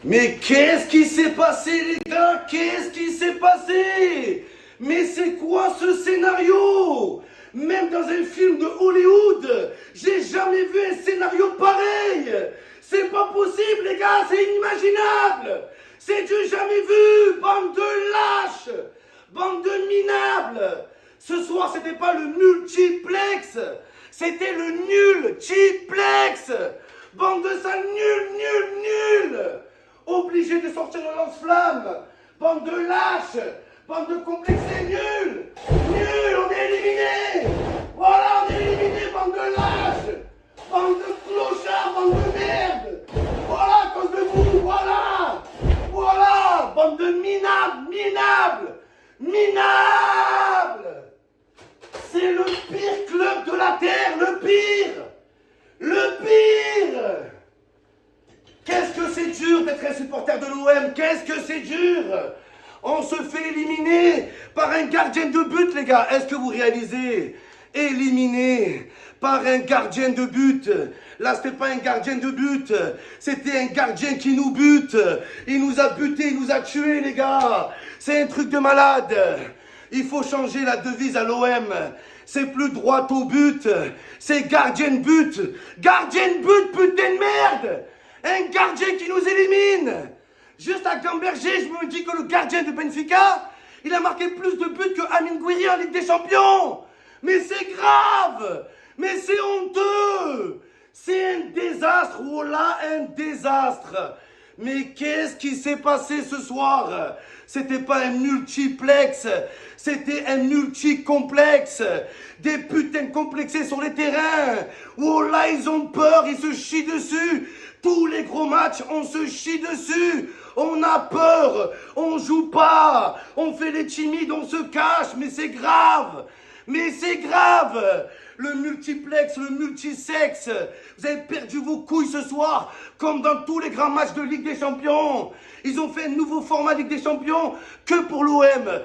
Mais qu'est-ce qui s'est passé, les gars? Qu'est-ce qui s'est passé? Mais c'est quoi ce scénario? Même dans un film de Hollywood, j'ai jamais vu un scénario pareil. C'est pas possible, les gars, c'est inimaginable. C'est du jamais vu, bande de lâches, bande de minables. Ce soir, c'était pas le multiplex, c'était le nul-tiplex. Bande de sales nuls. Obligé de sortir le lance-flamme. Bande de lâches, bande de complexés nuls. On est éliminé. Voilà, on est éliminé, bande de lâches. Bande de clochards, bande de merde. Voilà, à cause de vous, voilà. Voilà, bande de minables. C'est le pire club de la Terre, le pire. Qu'est-ce que c'est dur d'être un supporter de l'OM. Qu'est-ce que c'est dur. On se fait éliminer par un gardien de but, les gars. Est-ce que vous réalisez? Éliminé par un gardien de but. Là, c'était pas un gardien de but. C'était un gardien qui nous bute. Il nous a butés, il nous a tués, les gars. C'est un truc de malade. Il faut changer la devise à l'OM. C'est plus droit au but. C'est gardien de but. Gardien de but, putain de merde. Un gardien qui nous élimine. Juste à Gamberger, je me dis que le gardien de Benfica, il a marqué plus de buts que Amin Gouiri en Ligue des Champions. Mais c'est grave. Mais c'est honteux. C'est un désastre. Oh là, un désastre. Mais qu'est-ce qui s'est passé ce soir? C'était pas un multiplex, c'était un multicomplexe. Des putains de complexés sur les terrains. Oh là, ils ont peur, ils se chient dessus. Tous les gros matchs, on se chie dessus. On a peur, on joue pas. On fait les timides, on se cache, mais c'est grave. Mais c'est grave. Le multiplex, le multisexe. Vous avez perdu vos couilles ce soir, comme dans tous les grands matchs de Ligue des Champions. Ils ont fait un nouveau format Ligue des Champions que pour l'OM.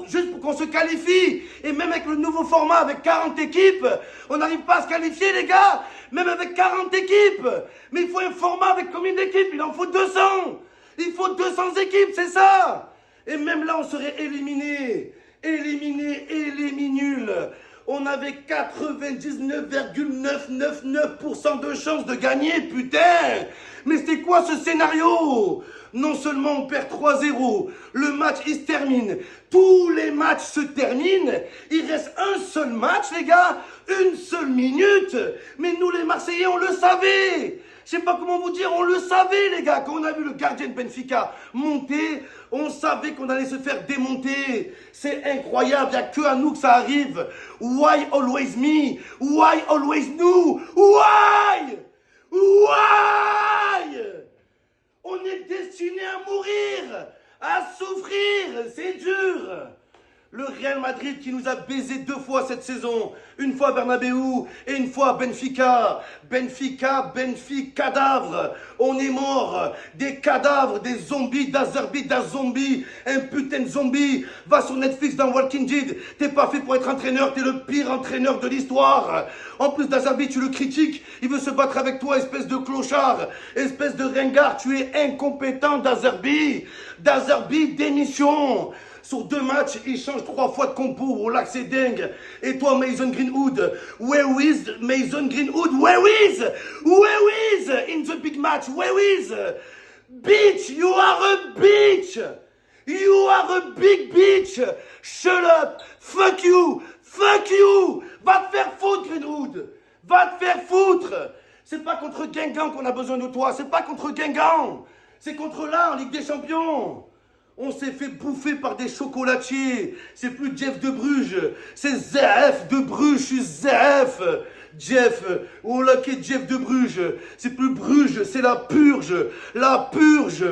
Juste pour qu'on se qualifie. Et même avec le nouveau format, avec 40 équipes, on n'arrive pas à se qualifier, les gars. Même avec 40 équipes. Mais il faut un format avec combien d'équipes? Il en faut 200. Il faut 200 équipes, c'est ça. Et même là, on serait éliminé. Nul. On avait 99,999% de chances de gagner, putain. Mais c'était quoi ce scénario? Non seulement on perd 3-0, le match il se termine, tous les matchs se terminent, il reste un seul match, les gars, une seule minute. Mais nous les Marseillais, on le savait. Je sais pas comment vous dire, on le savait, les gars. Quand on a vu le gardien de Benfica monter, on savait qu'on allait se faire démonter. C'est incroyable, il n'y a que à nous que ça arrive. Why always me? Why always nous? Why? On est destiné à mourir, à souffrir, c'est dur. Le Real Madrid qui nous a baisé 2 fois cette saison. Une fois à Bernabeu et une fois à Benfica. Benfica, cadavre. On est mort. Des cadavres, des zombies, d'Azerbi, d'un zombie. Un putain de zombie. Va sur Netflix dans Walking Dead. T'es pas fait pour être entraîneur, t'es le pire entraîneur de l'histoire. En plus d'Azerbi, tu le critiques. Il veut se battre avec toi, espèce de clochard. Espèce de ringard, tu es incompétent d'Azerbi. D'Azerbi, démission. Sur 2 matchs, il change 3 fois de compo. Oh là, c'est dingue. Et toi, Mason Greenwood? Where is Mason Greenwood? Where is? In the big match? Where is? Bitch, you are a bitch. You are a big bitch. Shut up. Fuck you. Va te faire foutre, Greenwood. Va te faire foutre. C'est pas contre Guingamp qu'on a besoin de toi. C'est pas contre Guingamp. C'est contre là, en Ligue des Champions. On s'est fait bouffer par des chocolatiers. C'est plus Jeff de Bruges. C'est ZF de Bruges. Je suis ZF. Jeff. Oh là, qu'est Jeff de Bruges. C'est plus Bruges, c'est la purge. La purge.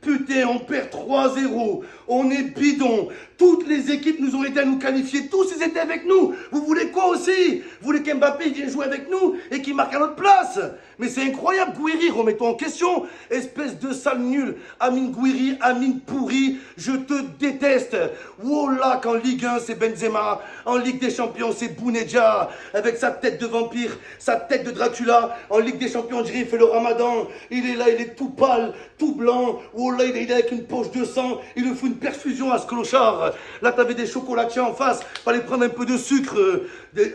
Putain, on perd 3-0. On est bidon. Toutes les équipes nous ont aidé à nous qualifier. Tous ils étaient avec nous. Vous voulez quoi aussi? Vous voulez qu'Mbappé vienne jouer avec nous et qu'il marque à notre place? Mais c'est incroyable, Gouiri, remets-toi en question. Espèce de sale nul. Amin Gouiri, Amin pourri, je te déteste. Oh là, qu'en Ligue 1, c'est Benzema. En Ligue des Champions, c'est Bounedjah. Avec sa tête devant vampire, sa tête de Dracula. En Ligue des Champions, on dirait il fait le ramadan. Il est là, il est tout pâle, tout blanc. Oh là, il est avec une poche de sang. Il lui fout une perfusion à ce clochard. Là, t'avais des chocolatiers en face. Fallait prendre un peu de sucre.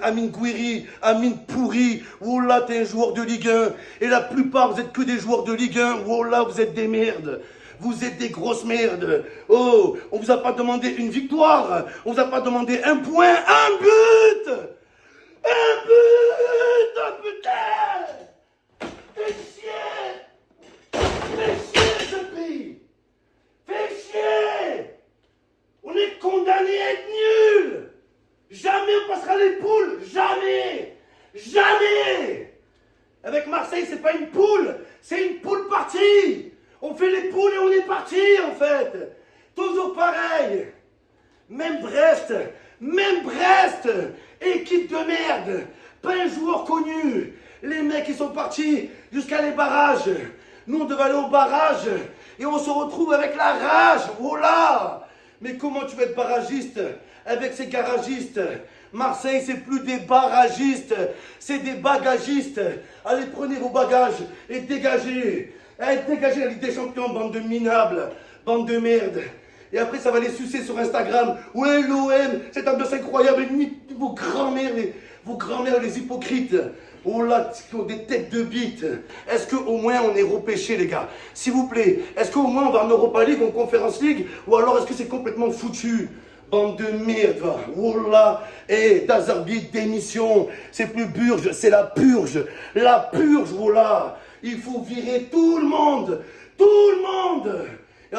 Amine Gouiri, Amine Pourri. Oh là, t'es un joueur de Ligue 1. Et la plupart, vous êtes que des joueurs de Ligue 1. Oh là, vous êtes des merdes. Vous êtes des grosses merdes. Oh, on vous a pas demandé une victoire. On vous a pas demandé un point, un but. Un but, oh putain. Fais chier. Fais chier ce pays. Fais chier. On est condamné à être nuls. Jamais on passera les poules. Jamais. Jamais. Avec Marseille, c'est pas une poule. C'est une poule partie. On fait les poules et on est parti en fait. Toujours pareil. Même Brest, équipe de merde. Pas un joueur connu. Les mecs ils sont partis jusqu'à les barrages. Nous on devait aller au barrage et on se retrouve avec la rage. Voilà. Mais comment tu vas être barragiste avec ces garagistes? Marseille, c'est plus des barragistes, c'est des bagagistes. Allez, prenez vos bagages et dégagez. Allez, dégagez la Ligue des Champions, bande de minables, bande de merde. Et après, ça va les sucer sur Instagram. Ouais, l'OM, cette ambiance incroyable. Et vos grands-mères, les hypocrites. Oh là, des têtes de bite. Est-ce qu'au moins on est repêché, les gars? S'il vous plaît, est-ce qu'au moins on va en Europa League, en Conference League? Ou alors est-ce que c'est complètement foutu? Bande de merde, va. Oh là. Eh, Dazarbi, démission. C'est plus Burge, c'est la purge. La purge, oh là. Il faut virer tout le monde. Tout le monde. Et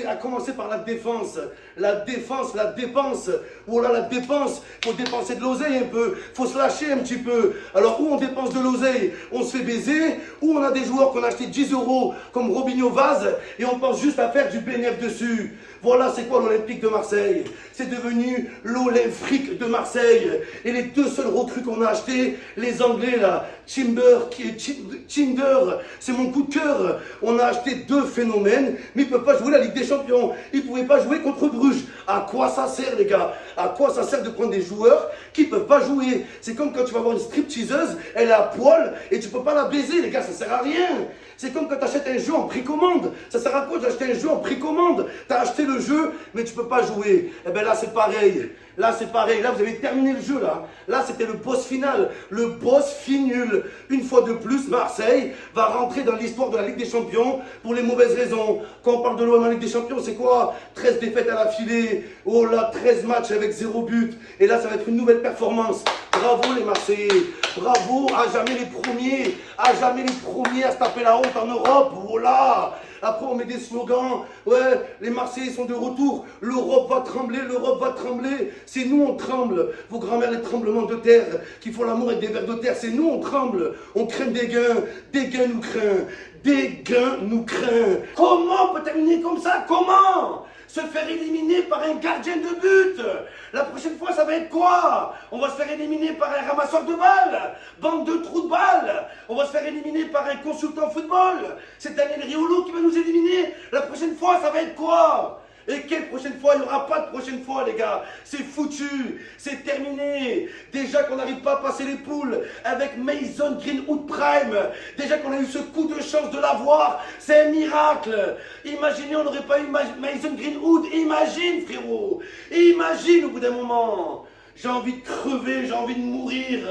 à commencer par la défense. La défense, la dépense. Oh là, la dépense. Faut dépenser de l'oseille un peu. Faut se lâcher un petit peu. Alors, où on dépense de l'oseille, on se fait baiser. Ou on a des joueurs qu'on a acheté 10 € comme Robinho Vaz. Et on pense juste à faire du bénéfice dessus. Voilà, c'est quoi l'Olympique de Marseille? C'est devenu l'Olympique de Marseille. Et les deux seuls recrues qu'on a achetés, les Anglais là, Tinder, c'est mon coup de cœur. On a acheté deux phénomènes, mais ils ne peuvent pas jouer la Ligue des Champions. Ils ne pouvaient pas jouer contre Bruges. À quoi ça sert, les gars? À quoi ça sert de prendre des joueurs qui ne peuvent pas jouer? C'est comme quand tu vas voir une stripteaseuse, elle est à poil et tu ne peux pas la baiser, les gars, ça sert à rien. C'est comme quand tu achètes un jeu en précommande. Ça sert à quoi d'acheter un jeu en précommande? Tu as acheté le jeu, mais tu ne peux pas jouer. Eh bien là, c'est pareil. Là, c'est pareil. Là, vous avez terminé le jeu, là. Là, c'était le boss final. Le boss finul. Une fois de plus, Marseille va rentrer dans l'histoire de la Ligue des Champions pour les mauvaises raisons. Quand on parle de l'OM en Ligue des Champions, c'est quoi? 13 défaites à l'affilée. Oh là, 13 matchs avec 0 but. Et là, ça va être une nouvelle performance. Bravo les Marseillais. Bravo, à jamais les premiers. À jamais les premiers à se taper la honte en Europe. Voilà. Après, on met des slogans. Ouais, les Marseillais sont de retour. L'Europe va trembler, l'Europe va trembler. C'est nous, on tremble. Vos grands-mères, les tremblements de terre qui font l'amour avec des vers de terre. C'est nous, on tremble. On craint des gains. Des gains nous craint. Des gains nous craint. Comment on peut terminer comme ça? Comment? Se faire éliminer par un gardien de but. La prochaine fois, ça va être quoi? On va se faire éliminer par un ramasseur de balles. Bande de trous de balles. On va se faire éliminer par un consultant football. C'est Daniel Riolo qui va nous éliminer. La prochaine fois, ça va être quoi? Et quelle prochaine fois? Il n'y aura pas de prochaine fois, les gars. C'est foutu. C'est terminé. Déjà qu'on n'arrive pas à passer les poules avec Mason Greenwood Prime. Déjà qu'on a eu ce coup de chance de l'avoir. C'est un miracle. Imaginez, on n'aurait pas eu Mason Greenwood. Imagine, frérot. Imagine au bout d'un moment. J'ai envie de crever, j'ai envie de mourir.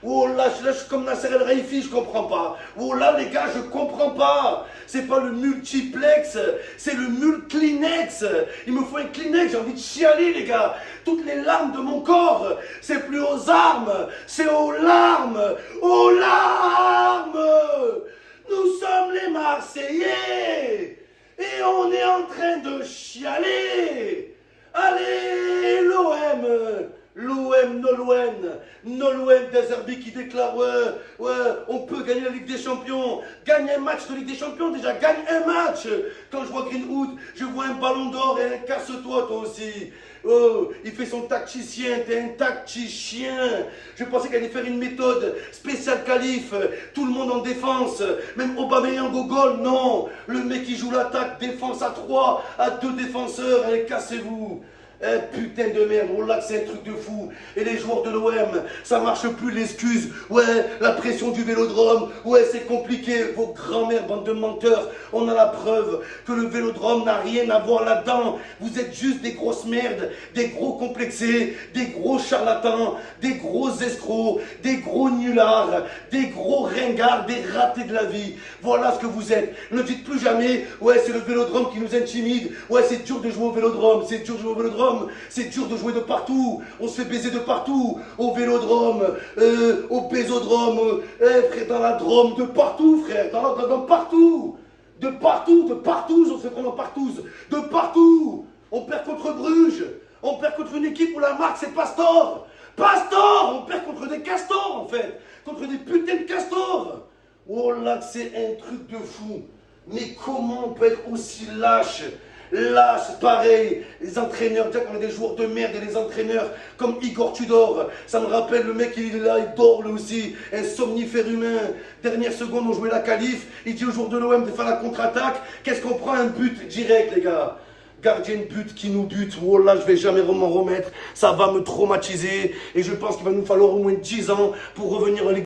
Oh là, je suis comme Nasser El Raifi, je comprends pas. Oh là, les gars, je comprends pas. C'est pas le multiplex, c'est le mulclinex. Il me faut un Kleenex, j'ai envie de chialer, les gars. Toutes les larmes de mon corps, c'est plus aux armes, c'est aux larmes. Aux larmes. Nous sommes les Marseillais. Et on est en train de chialer. Allez, l'OM. L'OM, Nolwenn Dazarbi qui déclare ouais, on peut gagner la Ligue des Champions. Gagne un match de Ligue des Champions déjà, gagne un match. Quand je vois Greenwood, je vois un ballon d'or et un casse-toi toi aussi. Oh, il fait son tacticien, t'es un tacticien. Je pensais qu'il allait faire une méthode spéciale qualif, tout le monde en défense, même Aubameyang au goal, non. Le mec qui joue l'attaque, défense à 3, à 2 défenseurs, allez cassez-vous. Putain de merde, oh là c'est un truc de fou. Et les joueurs de l'OM, ça marche plus l'excuse. Ouais, la pression du Vélodrome, ouais c'est compliqué. Vos grands-mères, bande de menteurs, on a la preuve que le Vélodrome n'a rien à voir là-dedans. Vous êtes juste des grosses merdes, des gros complexés, des gros charlatans, des gros escrocs, des gros nullards, des gros ringards, des ratés de la vie. Voilà ce que vous êtes. Ne dites plus jamais, ouais c'est le Vélodrome qui nous intimide, ouais c'est dur de jouer au Vélodrome, c'est dur de jouer au Vélodrome. C'est dur de jouer de partout, on se fait baiser de partout, au Vélodrome, au Bésodrome, frère, dans la Drôme, de partout, frère, dans partout, de partout, on se fait prendre partout, de partout. On perd contre Bruges, on perd contre une équipe où la marque c'est Pastor, on perd contre des castors en fait, contre des putains de castors. Oh là, c'est un truc de fou. Mais comment on peut être aussi lâche? Lâche, pareil, les entraîneurs, déjà qu'on a des joueurs de merde et les entraîneurs comme Igor Tudor, ça me rappelle le mec, il est là, il dort lui aussi, un somnifère humain. Dernière seconde, on jouait la qualif, il dit aux joueurs de l'OM de faire la contre-attaque, qu'est-ce qu'on prend? Un but direct, les gars. Gardien de but qui nous bute, oh là, je vais jamais m'en remettre, ça va me traumatiser et je pense qu'il va nous falloir au moins 10 ans pour revenir en Ligue.